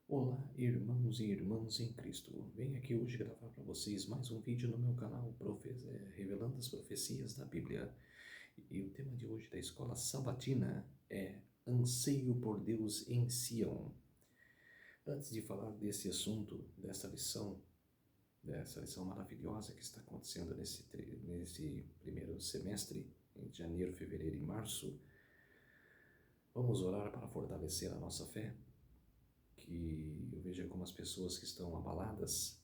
Olá, irmãos e irmãs em Cristo. Venho aqui hoje gravar para vocês mais um vídeo no meu canal, revelando as profecias da Bíblia. E o tema de hoje da escola sabatina é Anseio por Deus em Sião. Antes de falar desse assunto, dessa lição maravilhosa que está acontecendo nesse primeiro semestre, em janeiro, fevereiro e março, vamos orar para fortalecer a nossa fé. Que eu vejo algumas pessoas que estão abaladas,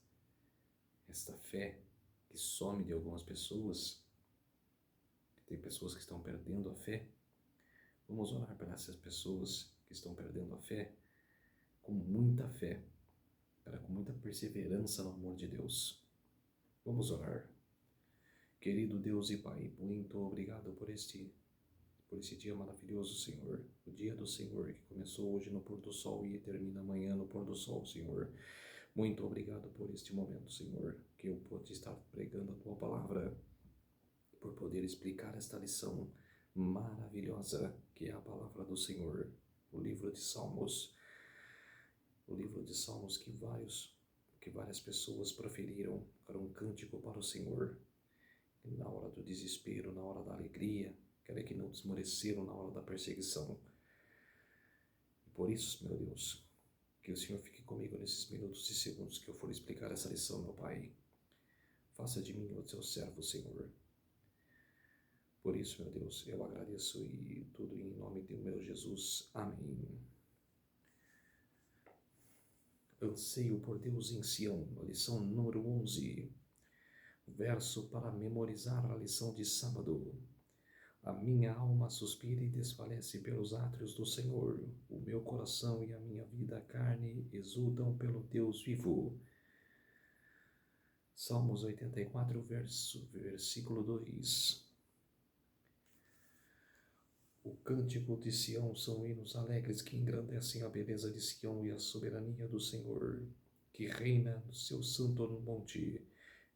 esta fé que some de algumas pessoas, que tem pessoas que estão perdendo a fé. Vamos orar para essas pessoas que estão perdendo a fé, com muita fé, com muita perseverança no amor de Deus. Vamos orar. Querido Deus e Pai, muito obrigado por esse dia maravilhoso, Senhor. O dia do Senhor que começou hoje no pôr do sol e termina amanhã no pôr do sol, Senhor. Muito obrigado por este momento, Senhor, que eu pude estar pregando a Tua Palavra, por poder explicar esta lição maravilhosa que é a Palavra do Senhor, o livro de Salmos. O livro de Salmos que várias pessoas proferiram para um cântico para o Senhor, na hora do desespero, na hora da alegria, que não desmoreceram na hora da perseguição. E por isso, meu Deus, que o Senhor fique comigo nesses minutos e segundos que eu for explicar essa lição, meu Pai. Faça de mim o teu servo, Senhor. Por isso, meu Deus, eu agradeço e tudo em nome do meu Jesus. Amém. Anseio por Deus em Sião, a lição número 11. Verso para memorizar a lição de sábado. A minha alma suspira e desfalece pelos átrios do Senhor. O meu coração e a minha vida a carne exultam pelo Deus vivo. Salmos 84, versículo 2. O cântico de Sião são hinos alegres que engrandecem a beleza de Sião e a soberania do Senhor, que reina no seu santo monte.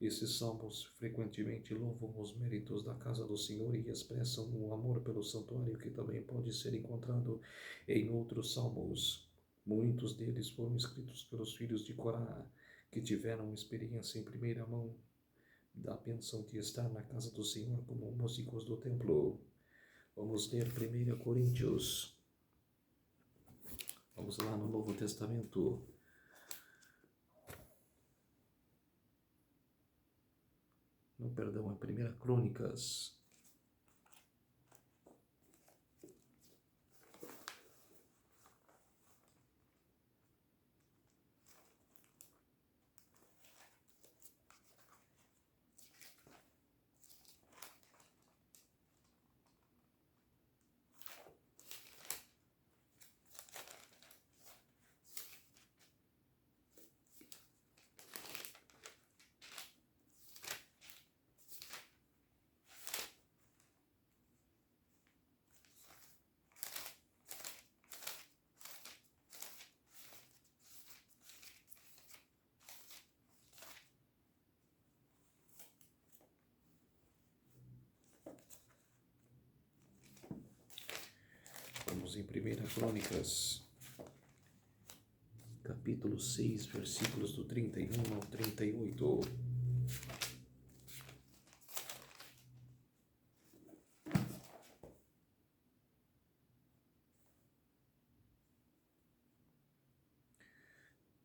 Esses salmos frequentemente louvam os méritos da casa do Senhor e expressam o amor pelo santuário, que também pode ser encontrado em outros salmos. Muitos deles foram escritos pelos filhos de Corá, que tiveram experiência em primeira mão da bênção de estar na casa do Senhor como músicos do templo. Vamos ler 1 Coríntios. Vamos lá no Novo Testamento. Não, perdão, é 1 Crônicas. Vamos em 1 Crônicas, capítulo 6, versículos do 31 ao 38.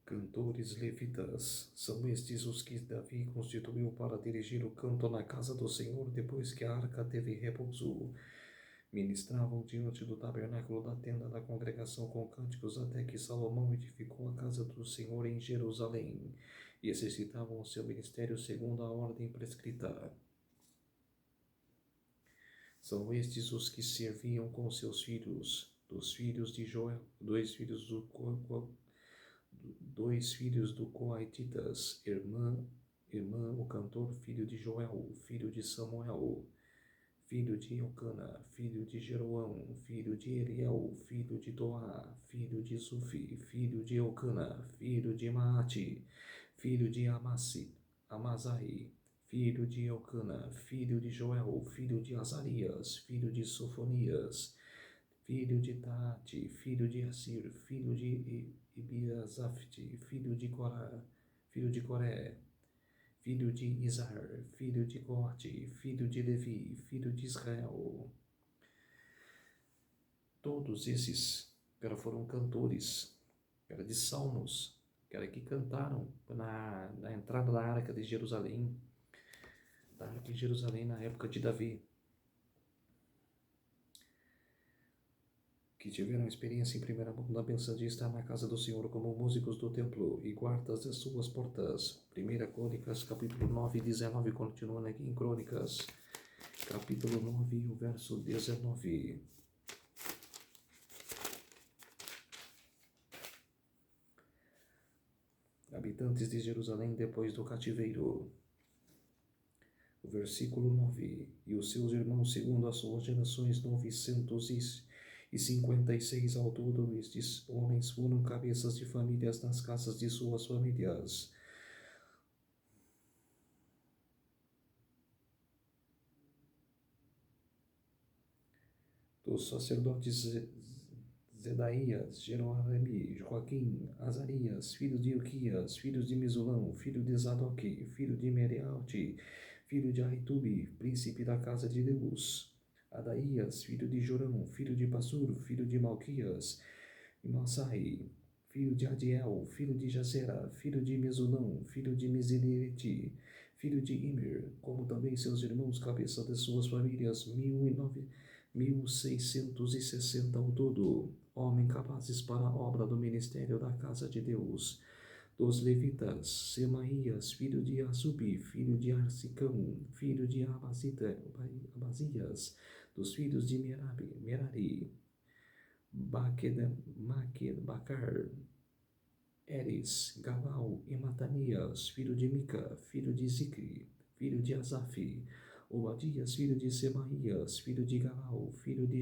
Cantores levitas, são estes os que Davi constituiu para dirigir o canto na casa do Senhor depois que a arca teve repouso. Ministravam diante do tabernáculo da tenda da congregação com cânticos até que Salomão edificou a casa do Senhor em Jerusalém, e exercitavam o seu ministério segundo a ordem prescrita. São estes os que serviam com seus filhos, dos filhos de Joel, dois filhos do Coaititas, irmã, o cantor, filho de Joel, filho de Samuel, filho de Eucana, filho de Jeroão, filho de Eliel, filho de Toá, filho de Sufi, filho de Eucana, filho de Maate, filho de Amazai, filho de Eucana, filho de Joel, filho de Azarias, filho de Sofonias, filho de Taate, filho de Assir, filho de Ebiasafte, filho de Coré, filho de Izar, filho de Coate, filho de Levi, filho de Israel. Todos esses, cara, foram cantores, cara, de salmos, cara, que cantaram na entrada da Arca de Jerusalém, na época de Davi, que tiveram experiência em primeira mão da bênção de estar na casa do Senhor como músicos do templo e guardas das suas portas. 1 Crônicas, capítulo 9 e 19, continuando aqui em Crônicas, capítulo 9, o verso 19. Habitantes de Jerusalém depois do cativeiro. O versículo 9. E os seus irmãos, segundo as suas gerações, 956 ao todo. Estes homens foram cabeças de famílias nas casas de suas famílias. Dos sacerdotes Zedaías, Jerohami, Joaquim, Azarias, filho de Ilquias, filhos de Mesulão, filho de Zadok, filho de Merialte, filho de Ahitubi, príncipe da casa de Deus, Adaías, filho de Jorão, filho de Passur, filho de Malquias, Masai, filho de Adiel, filho de Jazera, filho de Mesulão, filho de Miserete, filho de Imer, como também seus irmãos, cabeça de suas famílias, 1660 ao todo, homens capazes para a obra do ministério da casa de Deus. Dos levitas, Semaías, filho de Asubi, filho de Arsicão, filho de Abazias, dos filhos de Merari, Bacar, Eres, Galal e Matanias, filho de Mica, filho de Zicri, filho de Asaf, Obadias, filho de Semaías, filho de Galal, filho de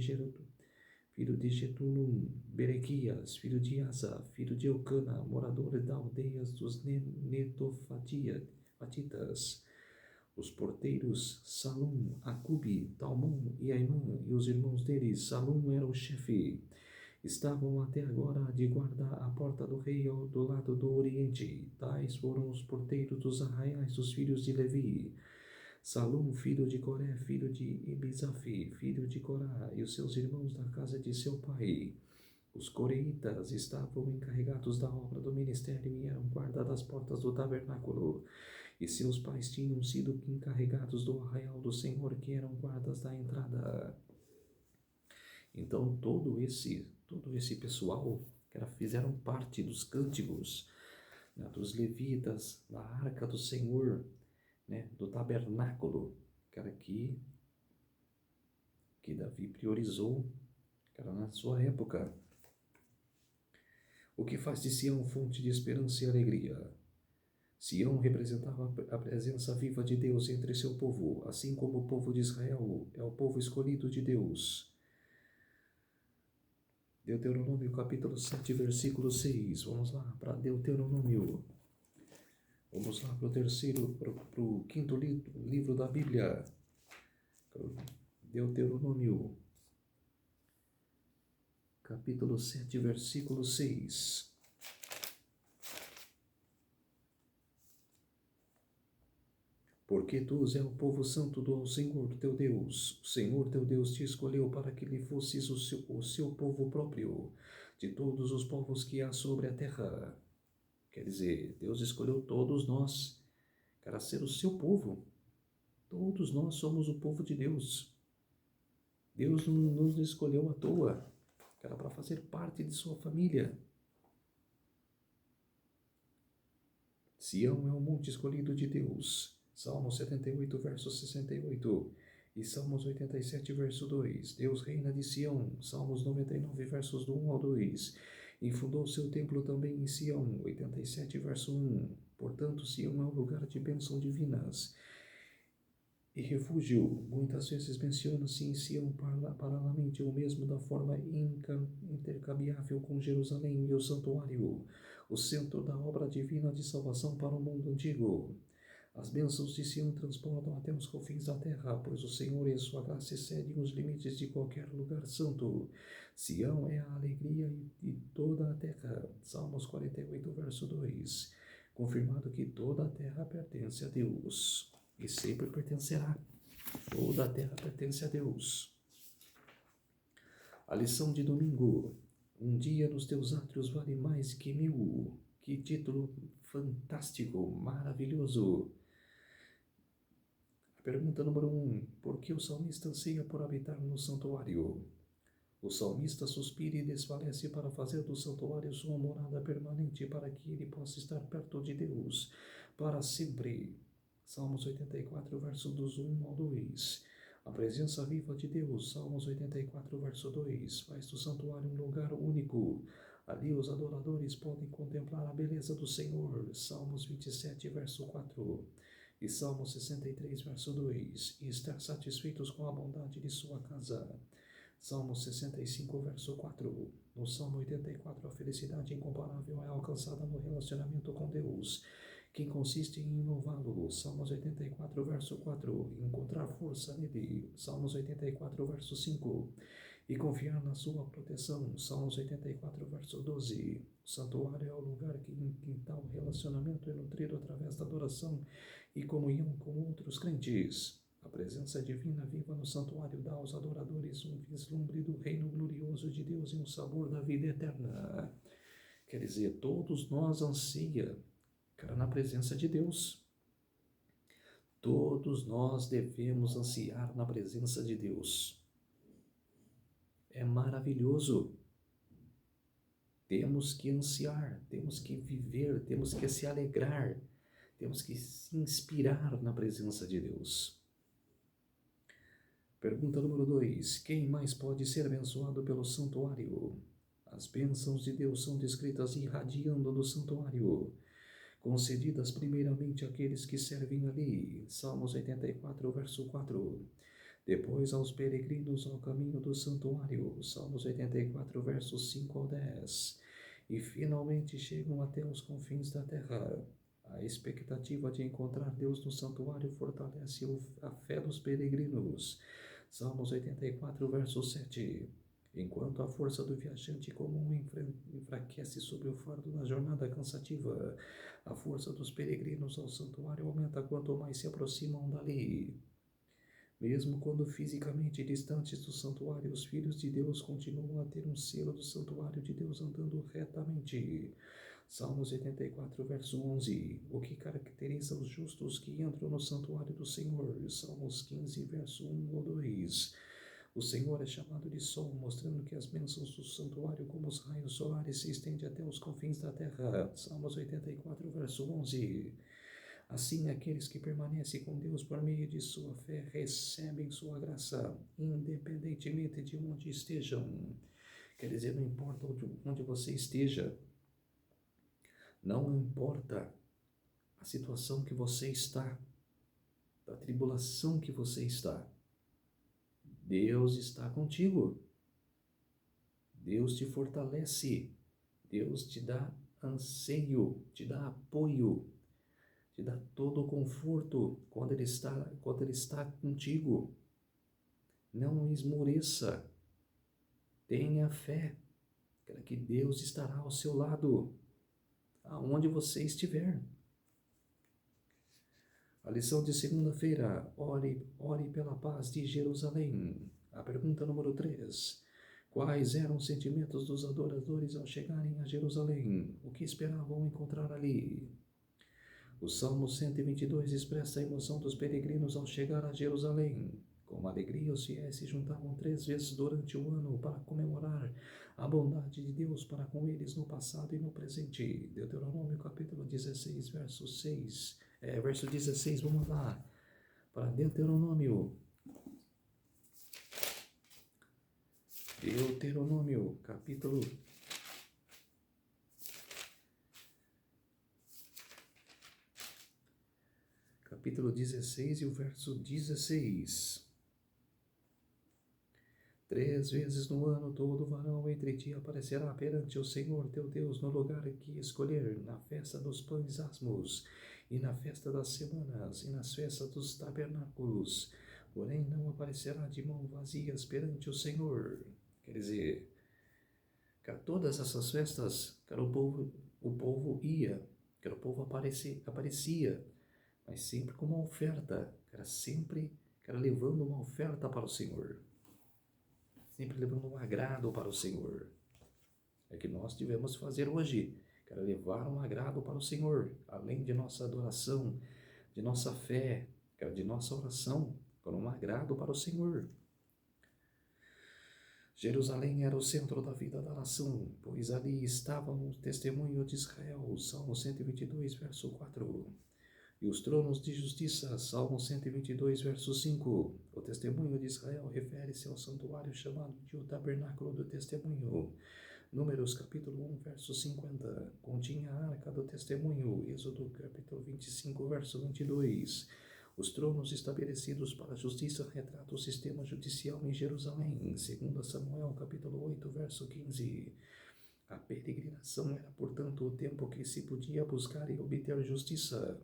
Jetunum, Berequias, filho de Asa, filho de Eucana, morador das aldeias dos Netofatitas, os porteiros Salum, Acubi, Talmon e Aimon, e os irmãos deles. Salum era o chefe. Estavam até agora de guardar a porta do rei do lado do oriente. Tais foram os porteiros dos arraiais dos filhos de Levi. Salum, filho de Coré, filho de Ebisafi, filho de Corá, e os seus irmãos da casa de seu pai. Os coreitas estavam encarregados da obra do ministério e eram guarda das portas do tabernáculo. E seus pais tinham sido encarregados do arraial do Senhor, que eram guardas da entrada. Então todo esse pessoal que fizeram parte dos cânticos, né, dos levitas, da arca do Senhor, né, do tabernáculo, cara, que Davi priorizou, cara, na sua época. O que faz de Sião fonte de esperança e alegria? Sião representava a presença viva de Deus entre seu povo, assim como o povo de Israel é o povo escolhido de Deus. Deuteronômio capítulo 7, versículo 6. Vamos lá para Deuteronômio. Vamos lá para o quinto livro da Bíblia. Deuteronômio capítulo 7, versículo 6. Porque tu és o povo santo do Senhor teu Deus. O Senhor teu Deus te escolheu para que lhe fosses o seu povo próprio, de todos os povos que há sobre a terra. Quer dizer, Deus escolheu todos nós para ser o seu povo. Todos nós somos o povo de Deus. Deus não nos escolheu à toa, era para fazer parte de sua família. Sião é o monte escolhido de Deus. Salmos 78, verso 68. E Salmos 87, verso 2. Deus reina de Sião. Salmos 99, versos do 1 ao 2. E fundou seu templo também em Sião. 87, verso 1. Portanto, Sião é um lugar de bênção divinas e refúgio. Muitas vezes menciona-se em Sião paralelamente ou mesmo da forma intercambiável com Jerusalém e o santuário, o centro da obra divina de salvação para o mundo antigo. As bênçãos de Sião transportam até os confins da terra, pois o Senhor em sua graça excede os limites de qualquer lugar santo. Sião é a alegria de toda a terra. Salmos 48, verso 2. Confirmado que toda a terra pertence a Deus e sempre pertencerá. Toda a terra pertence a Deus. A lição de domingo. Um dia nos teus átrios vale mais que 1000. Que título fantástico, maravilhoso. Pergunta número 1. Por que o salmista anseia por habitar no santuário? O salmista suspira e desfalece para fazer do santuário sua morada permanente, para que ele possa estar perto de Deus para sempre. Salmos 84, verso dos 1 ao 2. A presença viva de Deus, Salmos 84, verso 2, faz do santuário um lugar único. Ali os adoradores podem contemplar a beleza do Senhor, Salmos 27, verso 4. E Salmos 63, verso 2, e estar satisfeitos com a bondade de sua casa. Salmos 65, verso 4. No Salmo 84, a felicidade incomparável é alcançada no relacionamento com Deus, que consiste em inová-lo. Salmos 84, verso 4. Encontrar força nele. Salmos 84, verso 5. E confiar na sua proteção. Salmos 84, verso 12. O santuário é o lugar em que tal relacionamento é nutrido através da adoração e comunhão com outros crentes. A presença divina viva no santuário dá aos adoradores um vislumbre do reino glorioso de Deus e um sabor da vida eterna. Quer dizer, todos nós ansiamos na presença de Deus. Todos nós devemos ansiar na presença de Deus. É maravilhoso. Temos que ansiar, temos que viver, temos que se alegrar, temos que se inspirar na presença de Deus. Pergunta número 2. Quem mais pode ser abençoado pelo santuário? As bênçãos de Deus são descritas irradiando do santuário, concedidas primeiramente àqueles que servem ali. Salmos 84, verso 4. Depois aos peregrinos ao caminho do santuário. Salmos 84, versos 5 ao 10. E finalmente chegam até os confins da terra. A expectativa de encontrar Deus no santuário fortalece a fé dos peregrinos. Salmos 84, verso 7. Enquanto a força do viajante comum enfraquece sob o fardo da jornada cansativa, a força dos peregrinos ao santuário aumenta quanto mais se aproximam dali. Mesmo quando fisicamente distantes do santuário, os filhos de Deus continuam a ter um selo do santuário de Deus andando retamente. Salmos 84, verso 11. O que caracteriza os justos que entram no santuário do Senhor. Salmos 15, verso 1 ou 2. O Senhor é chamado de sol, mostrando que as bênçãos do santuário, como os raios solares, se estendem até os confins da terra. Salmos 84, verso 11. Assim, aqueles que permanecem com Deus por meio de sua fé recebem sua graça, independentemente de onde estejam. Quer dizer, não importa onde você esteja, não importa a situação que você está, a tribulação que você está, Deus está contigo. Deus te fortalece, Deus te dá anseio, te dá apoio, te dá todo o conforto quando Ele está contigo. Não esmoreça, tenha fé, que Deus estará ao seu lado, aonde você estiver. A lição de segunda-feira, ore pela paz de Jerusalém. A pergunta número 3. Quais eram os sentimentos dos adoradores ao chegarem a Jerusalém? O que esperavam encontrar ali? O Salmo 122 expressa a emoção dos peregrinos ao chegar a Jerusalém. Com alegria, os fiéis se juntavam 3 vezes durante o ano para comemorar a bondade de Deus para com eles no passado e no presente. Deuteronômio capítulo 16, verso 6. Verso 16, vamos lá. Para Deuteronômio. Deuteronômio capítulo 16 e o verso 16. 3 vezes no ano todo varão entre ti aparecerá perante o Senhor teu Deus no lugar que escolher, na festa dos pães asmos, e na festa das semanas, e nas festas dos tabernáculos. Porém, não aparecerá de mãos vazias perante o Senhor. Quer dizer, cara, todas essas festas, cara, o povo ia, cara, o povo aparecia, mas sempre com uma oferta, cara, sempre, cara, levando uma oferta para o Senhor, sempre levando um agrado para o Senhor. É que nós devemos fazer hoje, cara, levar um agrado para o Senhor, além de nossa adoração, de nossa fé, cara, de nossa oração, com um agrado para o Senhor. Jerusalém era o centro da vida da nação, pois ali estava o testemunho de Israel, Salmo 122, verso 4. E os tronos de justiça, Salmo 122, verso 5. O testemunho de Israel refere-se ao santuário chamado de o tabernáculo do testemunho. Números capítulo 1, verso 50. Continha a arca do testemunho, Êxodo capítulo 25, verso 22. Os tronos estabelecidos para a justiça retratam o sistema judicial em Jerusalém, 2 Samuel capítulo 8, verso 15. A peregrinação era, portanto, o tempo que se podia buscar e obter justiça.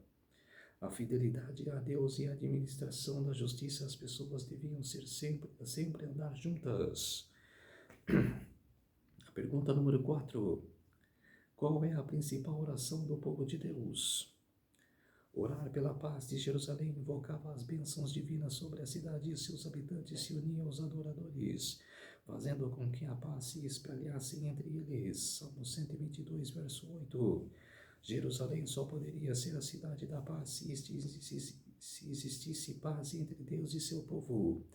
A fidelidade a Deus e a administração da justiça, as pessoas deviam ser sempre andar juntas. A pergunta número 4. Qual é a principal oração do povo de Deus? Orar pela paz de Jerusalém invocava as bênçãos divinas sobre a cidade e seus habitantes se uniam aos adoradores, fazendo com que a paz se espalhasse entre eles. Salmo 122, verso 8. Jerusalém só poderia ser a cidade da paz se existisse paz entre Deus e seu povo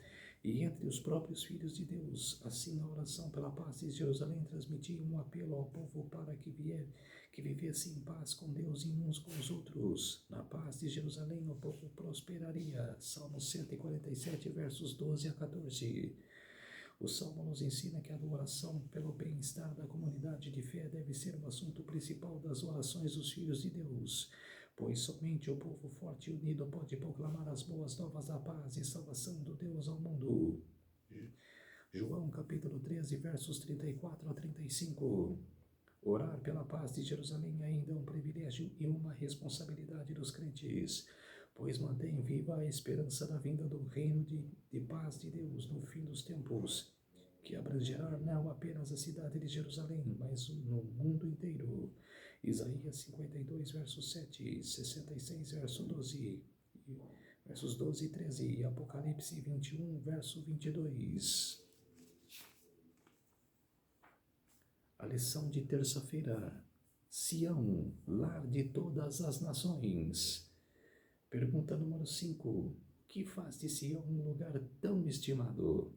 e entre os próprios filhos de Deus. Assim, a oração pela paz de Jerusalém transmitia um apelo ao povo para que vivesse em paz com Deus e uns com os outros. Na paz de Jerusalém, o povo prosperaria. Salmo 147, versos 12 a 14. O Salmo nos ensina que a adoração pelo bem-estar da comunidade de fé deve ser o assunto principal das orações dos filhos de Deus, pois somente o povo forte e unido pode proclamar as boas novas da paz e salvação do Deus ao mundo. João capítulo 13, versos 34 a 35. Orar pela paz de Jerusalém ainda é um privilégio e uma responsabilidade dos crentes, pois mantém viva a esperança da vinda do reino de paz de Deus no fim dos tempos, que abrangerá não apenas a cidade de Jerusalém, mas no mundo inteiro. Isaías 52, verso 7, 66, verso 12, versos 12 e 13, e Apocalipse 21, verso 22. A lição de terça-feira: Sião, lar de todas as nações. Pergunta número 5. O que faz de Sião um lugar tão estimado?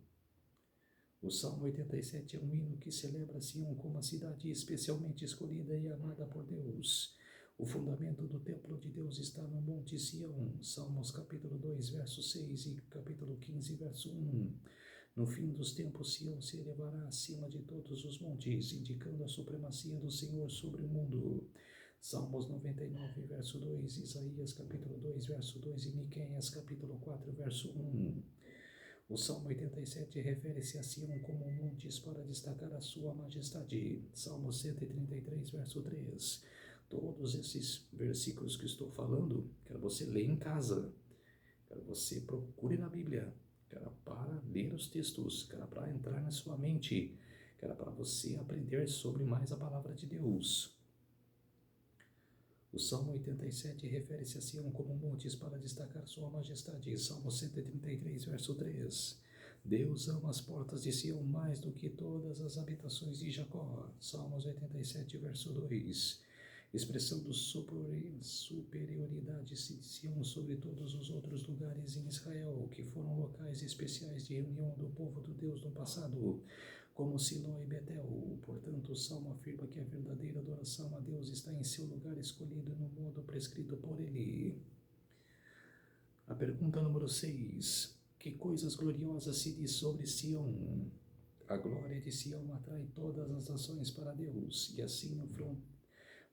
O Salmo 87 é um hino que celebra Sião como uma cidade especialmente escolhida e amada por Deus. O fundamento do templo de Deus está no Monte Sião. Salmos capítulo 2, verso 6 e capítulo 15, verso 1. No fim dos tempos, Sião se elevará acima de todos os montes, indicando a supremacia do Senhor sobre o mundo. Salmos 99, verso 2, Isaías capítulo 2, verso 2 e Miqueias capítulo 4, verso 1. O Salmo 87 refere-se a Sião como montes para destacar a sua majestade. Salmo 133, verso 3. Todos esses versículos que estou falando, quero você ler em casa, quero você procure na Bíblia, quero para ler os textos, quero para entrar na sua mente, quero para você aprender sobre mais a palavra de Deus. O Salmo 87 refere-se a Sião como montes para destacar sua majestade. Salmo 133, verso 3. Deus ama as portas de Sião mais do que todas as habitações de Jacó. Salmos 87, verso 2. Expressão de superioridade de Sião sobre todos os outros lugares em Israel, que foram locais especiais de reunião do povo do Deus no passado, como Siló e Betel. Portanto, o Salmo afirma que a verdadeira adoração a Deus está em seu lugar escolhido no modo prescrito por ele. A pergunta número 6. Que coisas gloriosas se diz sobre Sião? A glória de Sião atrai todas as nações para Deus, e assim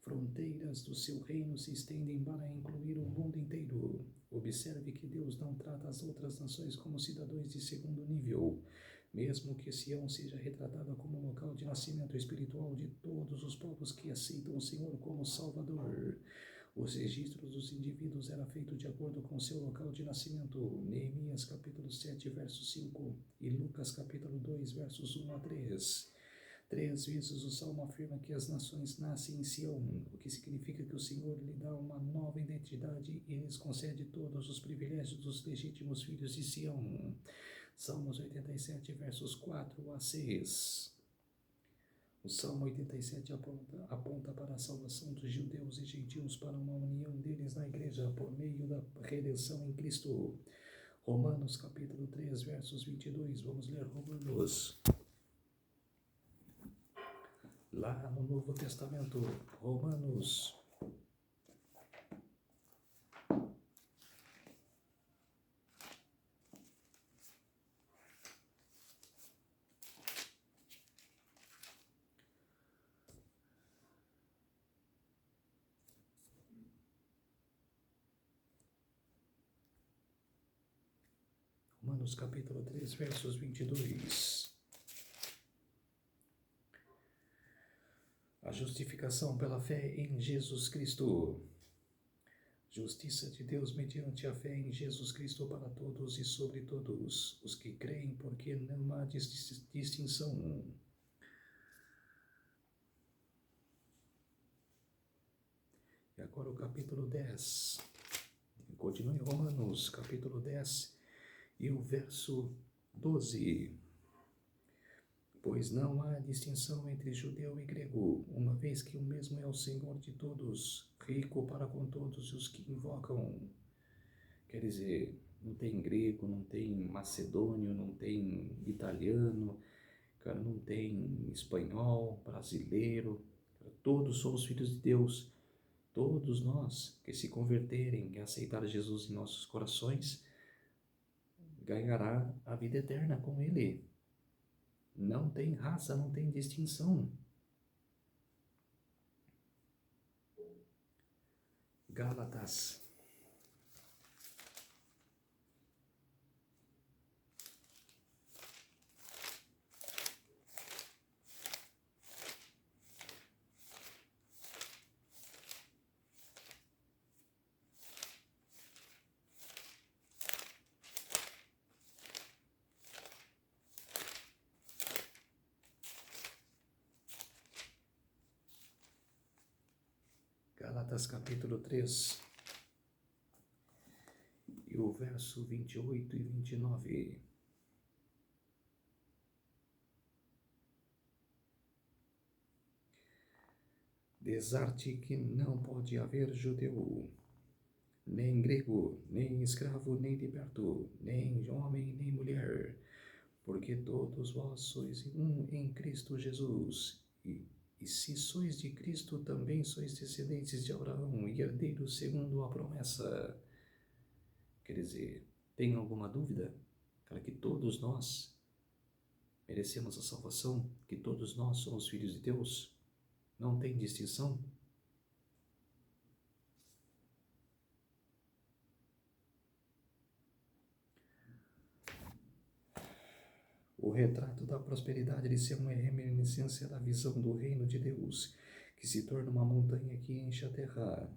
fronteiras do seu reino se estendem para incluir o mundo inteiro. Observe que Deus não trata as outras nações como cidadãos de segundo nível, mesmo que Sião seja retratada como local de nascimento espiritual de todos os povos que aceitam o Senhor como Salvador. Os registros dos indivíduos eram feitos de acordo com seu local de nascimento. Neemias capítulo 7, verso 5 e Lucas capítulo 2, versos 1 a 3. 3 vezes o Salmo afirma que as nações nascem em Sião, o que significa que o Senhor lhe dá uma nova identidade e lhes concede todos os privilégios dos legítimos filhos de Sião. Salmos 87, versos 4 a 6. O Salmo 87 aponta para a salvação dos judeus e gentios, para uma união deles na igreja por meio da redenção em Cristo. Romanos capítulo 3, versos 22. Vamos ler Romanos. Lá no Novo Testamento, Romanos. Romanos capítulo 3, versos 22. A justificação pela fé em Jesus Cristo. Justiça de Deus mediante a fé em Jesus Cristo para todos e sobre todos os que creem, porque não há distinção. E agora o capítulo 10. Continue em Romanos, capítulo 10 e o verso 12. Pois não há distinção entre judeu e grego, uma vez que o mesmo é o Senhor de todos, rico para com todos os que invocam. Quer dizer, não tem grego, não tem macedônio, não tem italiano, cara, não tem espanhol, brasileiro, cara, todos somos filhos de Deus. Todos nós que se converterem e aceitar Jesus em nossos corações, ganhará a vida eterna com Ele. Não tem raça, não tem distinção. Gálatas. Gálatas capítulo 3 e o verso 28 e 29. Desarte que não pode haver judeu, nem grego, nem escravo, nem liberto, nem homem, nem mulher, porque todos vós sois um em Cristo Jesus. E se sois de Cristo, também sois descendentes de Abraão e herdeiros segundo a promessa. Quer dizer, tem alguma dúvida? Cara, que todos nós merecemos a salvação, que todos nós somos filhos de Deus? Não tem distinção? O retrato da prosperidade de ser uma reminiscência da visão do reino de Deus, que se torna uma montanha que enche a terra.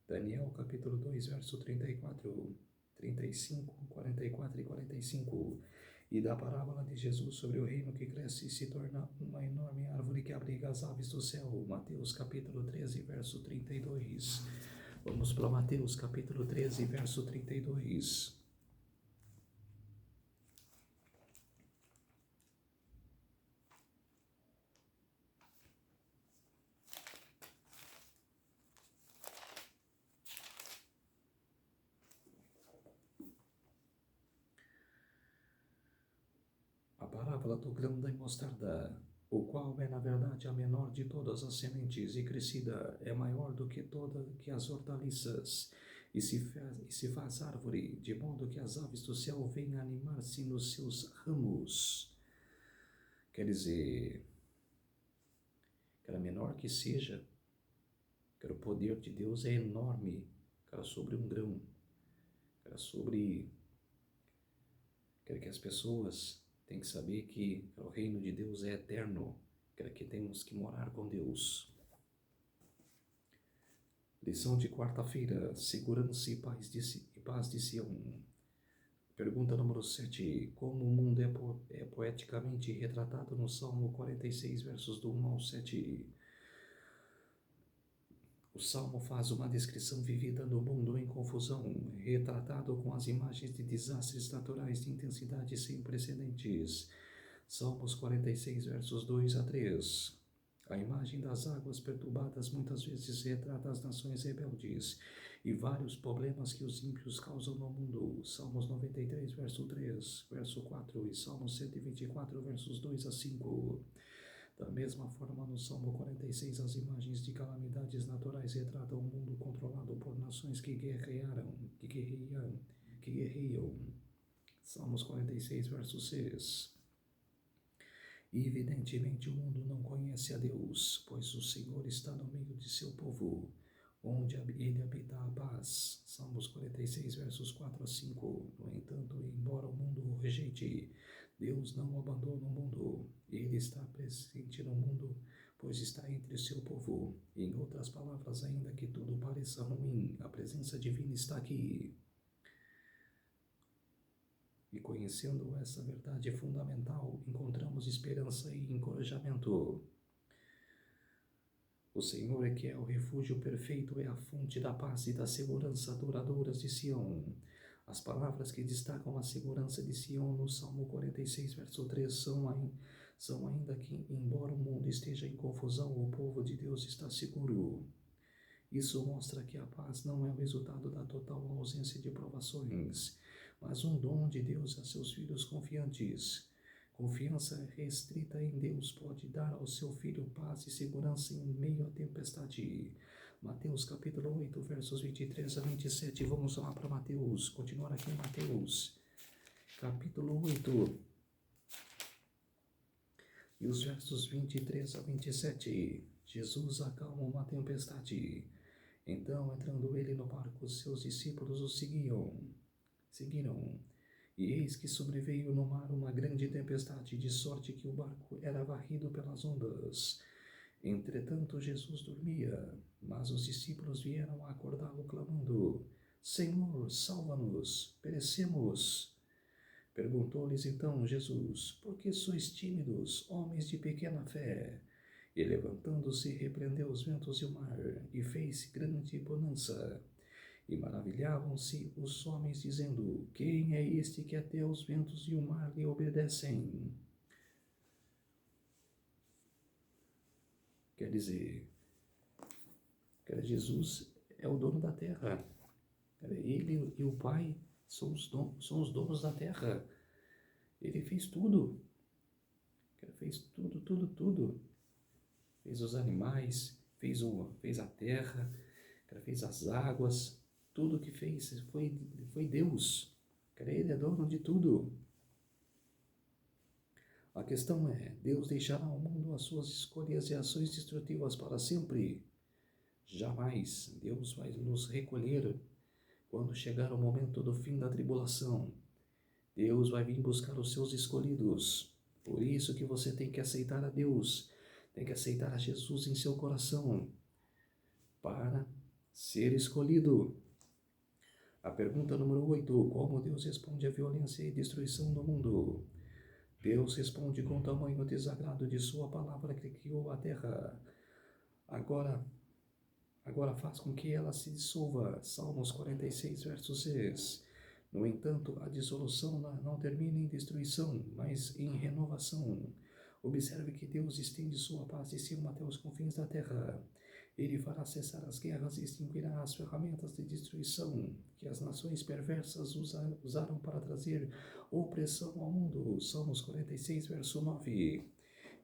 Daniel capítulo 2, verso 34, 35, 44 e 45. E da parábola de Jesus sobre o reino que cresce e se torna uma enorme árvore que abriga as aves do céu. Mateus capítulo 13, verso 32. Vamos para Mateus capítulo 13, verso 32. A parábola do grão da mostarda, o qual é na verdade a menor de todas as sementes, e crescida é maior do que todas que as hortaliças, e se faz árvore, de modo que as aves do céu venham animar-se nos seus ramos. Quer dizer, cara, menor que seja, cara, o poder de Deus é enorme, cara, sobre um grão, cara, sobre, cara, que as pessoas têm que saber que o reino de Deus é eterno, que temos que morar com Deus. Lição de quarta-feira, segurança e paz de Sião. Pergunta número 7. Como o mundo é poeticamente retratado no Salmo 46, versos do 1 ao 7. O Salmo faz uma descrição vivida do mundo em confusão, retratado com as imagens de desastres naturais de intensidade sem precedentes. Salmos 46, versos 2 a 3. A imagem das águas perturbadas muitas vezes retrata as nações rebeldes e vários problemas que os ímpios causam no mundo. Salmos 93, verso 3, verso 4 e Salmos 124, versos 2 a 5. Da mesma forma, no Salmo 46, as imagens de calamidades naturais retratam um mundo controlado por nações que guerreiam. Salmos 46, verso 6. E evidentemente o mundo não conhece a Deus, pois o Senhor está no meio de seu povo, onde ele habita a paz. Salmos 46, versos 4 a 5. No entanto, embora o mundo o rejeite, Deus não abandona o mundo. Ele está presente no mundo, pois está entre o seu povo. Em outras palavras, ainda que tudo pareça ruim, a presença divina está aqui. E conhecendo essa verdade fundamental, encontramos esperança e encorajamento. O Senhor é que é o refúgio perfeito, é a fonte da paz e da segurança duradouras de Sião. As palavras que destacam a segurança de Sião no Salmo 46, verso 3 são ainda que, embora o mundo esteja em confusão, o povo de Deus está seguro. Isso mostra que a paz não é o resultado da total ausência de provações, mas um dom de Deus a seus filhos confiantes. Confiança restrita em Deus pode dar ao seu filho paz e segurança em meio à tempestade. Mateus capítulo 8, versos 23 a 27. Vamos lá para Mateus, continuar aqui em Mateus, capítulo 8, e os versos 23 a 27. Jesus acalma uma tempestade. Então, entrando ele no barco, seus discípulos o seguiram. E eis que sobreveio no mar uma grande tempestade, de sorte que o barco era varrido pelas ondas. Entretanto, Jesus dormia, mas os discípulos vieram a acordá-lo, clamando: Senhor, salva-nos, perecemos. Perguntou-lhes então Jesus: Por que sois tímidos, homens de pequena fé? E levantando-se, repreendeu os ventos e o mar, e fez grande bonança. E maravilhavam-se os homens, dizendo: Quem é este que até os ventos e o mar lhe obedecem? Quer dizer, Jesus é o dono da terra. Ele e o Pai são os donos da terra. Ele fez tudo. Fez tudo. Fez os animais, fez a terra, fez as águas. Tudo que fez foi Deus. Ele é dono de tudo. A questão é: Deus deixará ao mundo as suas escolhas e ações destrutivas para sempre? Jamais. Deus vai nos recolher quando chegar o momento do fim da tribulação. Deus vai vir buscar os seus escolhidos. Por isso que você tem que aceitar a Deus, tem que aceitar a Jesus em seu coração para ser escolhido. A pergunta número 8. Como Deus responde à violência e destruição do mundo? Deus responde com tamanho desagrado de sua palavra que criou a terra. Agora faz com que ela se dissolva. Salmos 46, verso 6. No entanto, a dissolução não termina em destruição, mas em renovação. Observe que Deus estende sua paz de cima até os confins da terra. Ele fará cessar as guerras e extinguirá as ferramentas de destruição que as nações perversas usaram para trazer opressão ao mundo. Salmos 46, verso 9.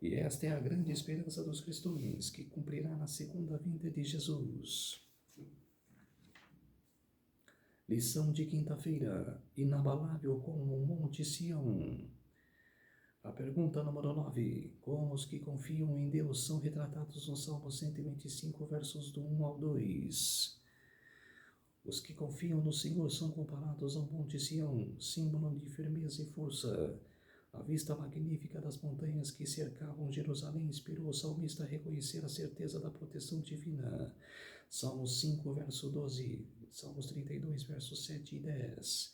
E esta é a grande esperança dos cristãos, que cumprirá na segunda vinda de Jesus. Lição de quinta-feira: inabalável como o Monte Sião. A pergunta número 9. Como os que confiam em Deus são retratados no Salmo 125, versos do 1 ao 2. Os que confiam no Senhor são comparados ao Monte Sião, símbolo de firmeza e força. A vista magnífica das montanhas que cercavam Jerusalém inspirou o salmista a reconhecer a certeza da proteção divina. Salmos 5, verso 12, Salmos 32, versos 7 e 10.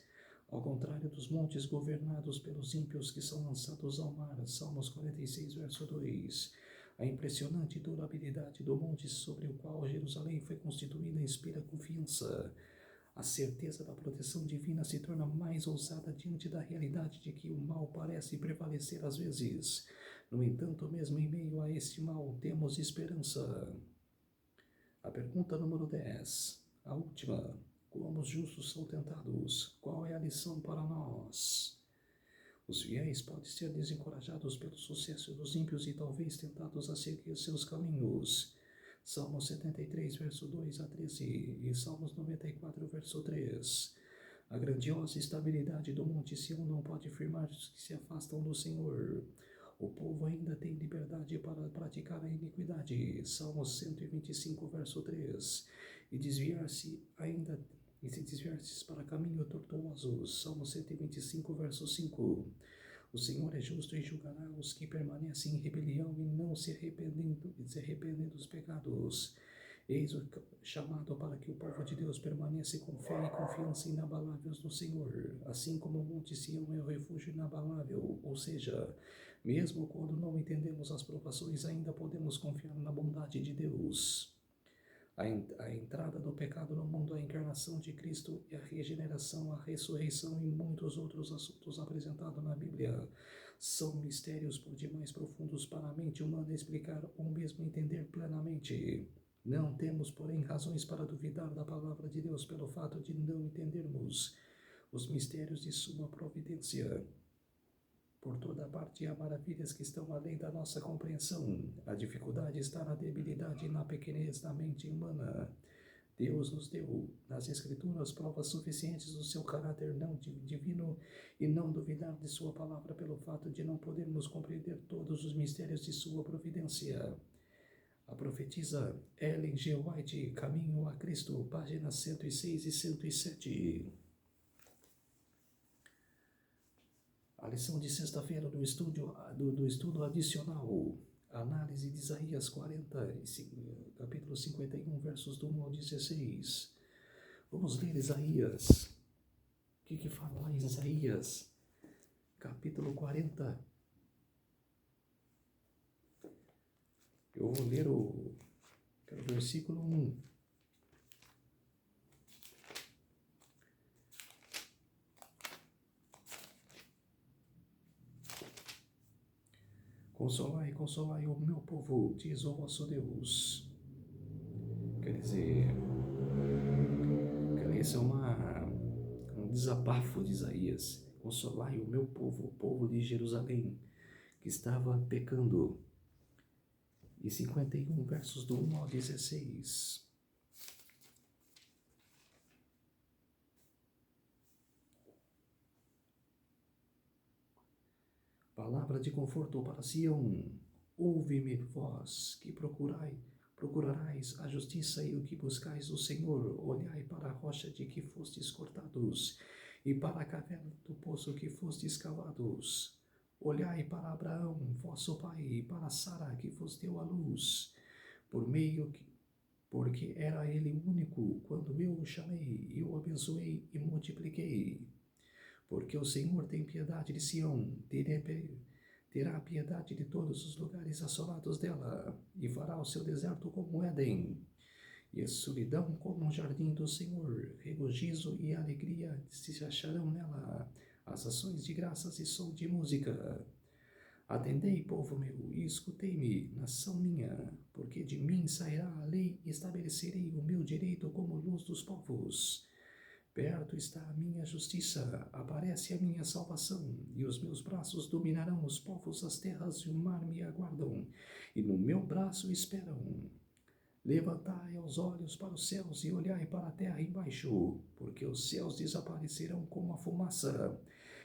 Ao contrário dos montes governados pelos ímpios que são lançados ao mar, Salmos 46, verso 2. A impressionante durabilidade do monte sobre o qual Jerusalém foi constituída inspira confiança. A certeza da proteção divina se torna mais ousada diante da realidade de que o mal parece prevalecer às vezes. No entanto, mesmo em meio a esse mal, temos esperança. A pergunta número 10, a última: como os justos são tentados? Qual é a lição para nós? Os fiéis podem ser desencorajados pelo sucesso dos ímpios e talvez tentados a seguir seus caminhos. Salmos 73, verso 2 a 13 e Salmos 94, verso 3. A grandiosa estabilidade do Monte Sião não pode firmar os que se afastam do Senhor. O povo ainda tem liberdade para praticar a iniquidade. Salmos 125, verso 3. E se desviar-se para caminho tortuoso. Salmos 125, verso 5. O Senhor é justo e julgará os que permanecem em rebelião e não se arrependem dos pecados. Eis o chamado para que o povo de Deus permaneça com fé e confiança inabaláveis no Senhor, assim como o Monte Sião é o refúgio inabalável, ou seja, mesmo quando não entendemos as provações, ainda podemos confiar na bondade de Deus. A entrada do pecado no mundo, a encarnação de Cristo e a regeneração, a ressurreição e muitos outros assuntos apresentados na Bíblia são mistérios por demais profundos para a mente humana explicar ou mesmo entender plenamente. Não temos, porém, razões para duvidar da palavra de Deus pelo fato de não entendermos os mistérios de sua providência. Por toda parte há maravilhas que estão além da nossa compreensão. A dificuldade está na debilidade e na pequenez da mente humana. Deus nos deu, nas Escrituras, provas suficientes do seu caráter não divino e não duvidar de sua palavra pelo fato de não podermos compreender todos os mistérios de sua providência. A profetisa Ellen G. White, Caminho a Cristo, páginas 106 e 107. A lição de sexta-feira do estudo adicional, análise de Isaías 40, capítulo 51, versos do 1 ao 16. Vamos ler Isaías. O que fala lá em Isaías? Capítulo 40. Eu vou ler o versículo 1. Consolai, consolai o meu povo, diz o vosso Deus. Quer dizer, esse é um desabafo de Isaías. Consolai o meu povo, o povo de Jerusalém, que estava pecando. E 51, versos do 1 ao 16. Palavra de conforto para Sião. Ouve-me, vós que procurarais a justiça e o que buscais o Senhor. Olhai para a rocha de que fostes cortados e para a caverna do poço que fostes cavados. Olhai para Abraão, vosso pai, e para Sara, que vos deu a luz, porque era ele único quando eu o chamei, e o abençoei e multipliquei. Porque o Senhor tem piedade de Sião, terá piedade de todos os lugares assolados dela, e fará o seu deserto como Éden, e a solidão como um jardim do Senhor. Regozijo e alegria se acharão nela, as ações de graças e som de música. Atendei, povo meu, e escutei-me, nação minha, porque de mim sairá a lei e estabelecerei o meu direito como luz dos povos. Perto está a minha justiça, aparece a minha salvação, e os meus braços dominarão os povos, as terras e o mar me aguardam, e no meu braço esperam. Levantai os olhos para os céus e olhai para a terra embaixo, porque os céus desaparecerão como a fumaça,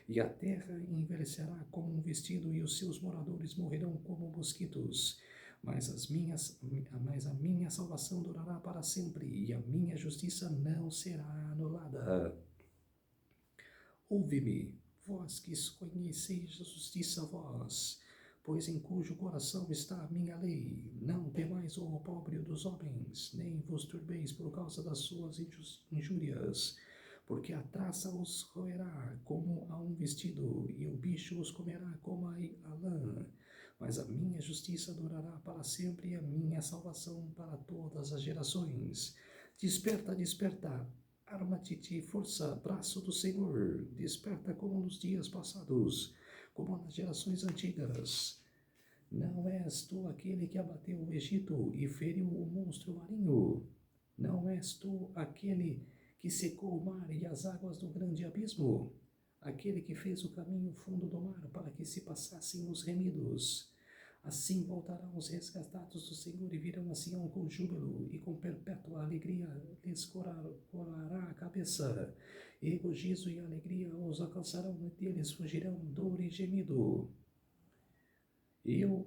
e a terra envelhecerá como um vestido, e os seus moradores morrerão como mosquitos. Mas a minha salvação durará para sempre, e a minha justiça não será anulada. Ouve-me, vós que conheceis a justiça, vós, pois em cujo coração está a minha lei. Não temais o opróbrio dos homens, nem vos turbeis por causa das suas injúrias, porque a traça os roerá como a um vestido, e o bicho os comerá como a lã. Mas a minha justiça durará para sempre, e a minha salvação para todas as gerações. Desperta, desperta, arma-te de força, braço do Senhor, desperta como nos dias passados, como nas gerações antigas. Não és tu aquele que abateu o Egito e feriu o monstro marinho? Não és tu aquele que secou o mar e as águas do grande abismo? Aquele que fez o caminho fundo do mar para que se passassem os remidos? Assim voltarão os resgatados do Senhor e virão a Sião com júbilo, e com perpétua alegria lhes corará a cabeça. E regozijo e alegria os alcançarão, e deles fugirão dor e gemido. Eu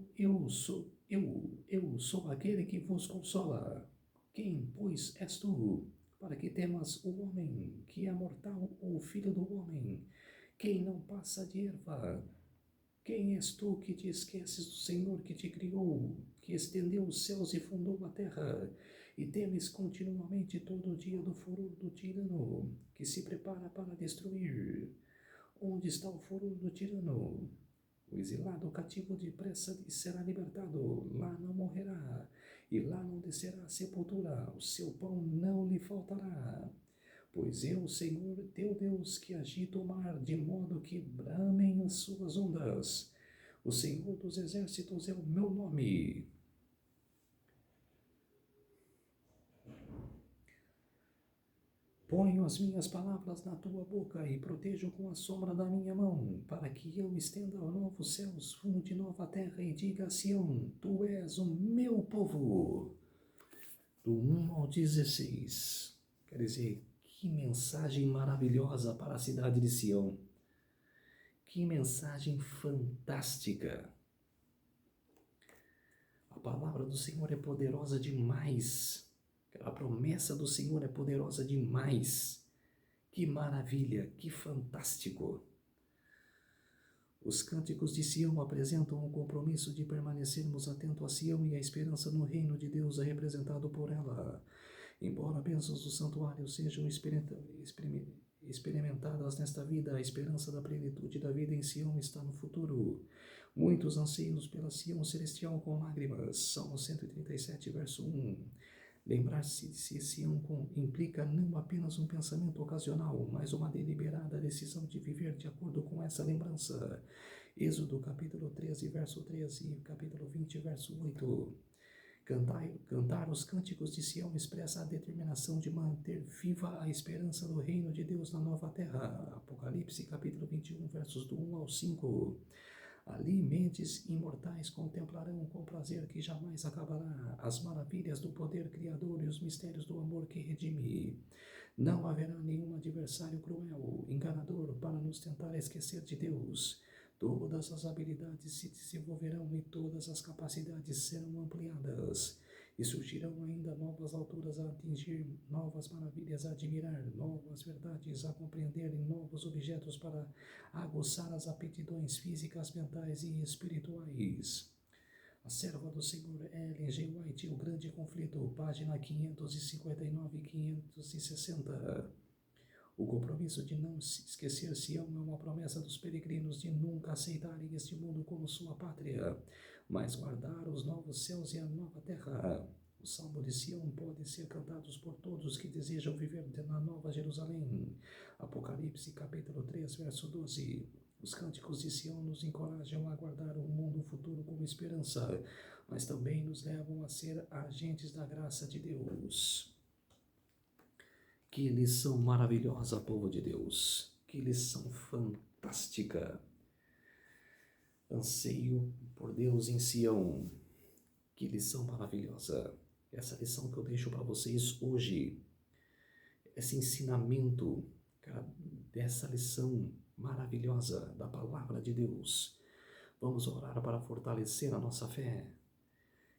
sou aquele que vos consola. Quem, pois, és tu, para que temas o homem, que é mortal, ou o filho do homem, quem não passa de erva? Quem és tu que te esqueces do Senhor que te criou, que estendeu os céus e fundou a terra, e temes continuamente todo o dia do furor do tirano, que se prepara para destruir? Onde está o furor do tirano? O exilado cativo depressa será libertado, lá não morrerá, e lá não descerá a sepultura, o seu pão não lhe faltará. Pois eu, Senhor, teu Deus, que agita o mar, de modo que bramem as suas ondas. O Senhor dos exércitos é o meu nome. Ponho as minhas palavras na tua boca e protejo com a sombra da minha mão, para que eu estenda novos céus, funde nova terra e diga a Sião, tu és o meu povo. Do 1 ao 16. Quer dizer, que mensagem maravilhosa para a cidade de Sião. Que mensagem fantástica. A palavra do Senhor é poderosa demais. A promessa do Senhor é poderosa demais. Que maravilha, que fantástico. Os cânticos de Sião apresentam o compromisso de permanecermos atentos a Sião e a esperança no reino de Deus é representado por ela. Embora bênçãos do santuário sejam experimentadas nesta vida, a esperança da plenitude da vida em Sião está no futuro. Muitos anseios pela Sião celestial com lágrimas. Salmo 137, verso 1. Lembrar-se de Sião implica não apenas um pensamento ocasional, mas uma deliberada decisão de viver de acordo com essa lembrança. Êxodo capítulo 13, verso 13 e capítulo 20, verso 8. Cantar os cânticos de Sião expressa a determinação de manter viva a esperança do reino de Deus na nova terra. Apocalipse capítulo 21, versos do 1 ao 5. Ali mentes imortais contemplarão com prazer que jamais acabará as maravilhas do poder criador e os mistérios do amor que redime. Não haverá nenhum adversário cruel, enganador, para nos tentar esquecer de Deus. Todas as habilidades se desenvolverão e todas as capacidades serão ampliadas. E surgirão ainda novas alturas a atingir, novas maravilhas a admirar, novas verdades a compreender e novos objetos para aguçar as aptidões físicas, mentais e espirituais. A serva do Senhor, Ellen G. White, O Grande Conflito, página 559 e 560. O compromisso de não se esquecer Sião é uma promessa dos peregrinos de nunca aceitarem este mundo como sua pátria, mas guardar os novos céus e a nova terra. O Salmo de Sião pode ser cantado por todos que desejam viver na Nova Jerusalém. Apocalipse capítulo 3, verso 12. Os cânticos de Sião nos encorajam a guardar um mundo futuro com esperança, mas também nos levam a ser agentes da graça de Deus. Que lição maravilhosa, povo de Deus. Que lição fantástica. Anseio por Deus em Sião. Que lição maravilhosa. Essa lição que eu deixo para vocês hoje. Esse ensinamento, cara, dessa lição maravilhosa da palavra de Deus. Vamos orar para fortalecer a nossa fé.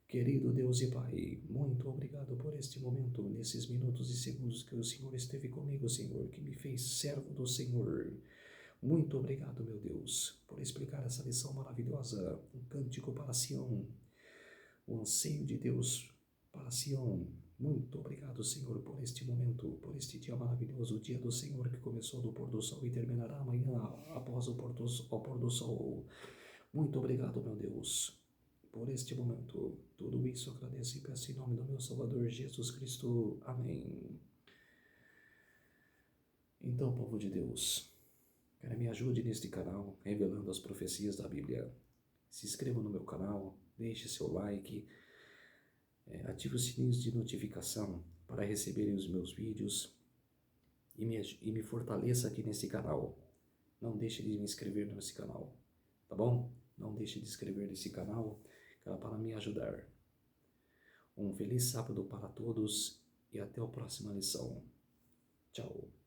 Querido Deus e Pai, muito obrigado por este momento, nesses minutos e segundos que o Senhor esteve comigo, Senhor, que me fez servo do Senhor. Muito obrigado, meu Deus, por explicar essa lição maravilhosa, um cântico para Sião, o anseio de Deus para Sião. Muito obrigado, Senhor, por este momento, por este dia maravilhoso, o dia do Senhor que começou do pôr do sol e terminará amanhã após ao pôr do sol. Muito obrigado, meu Deus, por este momento. Tudo isso agradeço e peço em nome do meu Salvador Jesus Cristo. Amém. Então, povo de Deus, quero me ajude neste canal, revelando as profecias da Bíblia. Se inscreva no meu canal, deixe seu like, ative os sininhos de notificação para receberem os meus vídeos e me fortaleça aqui nesse canal. Não deixe de me inscrever nesse canal, tá bom? Não deixe de inscrever nesse canal para me ajudar. Um feliz sábado para todos e até a próxima lição. Tchau.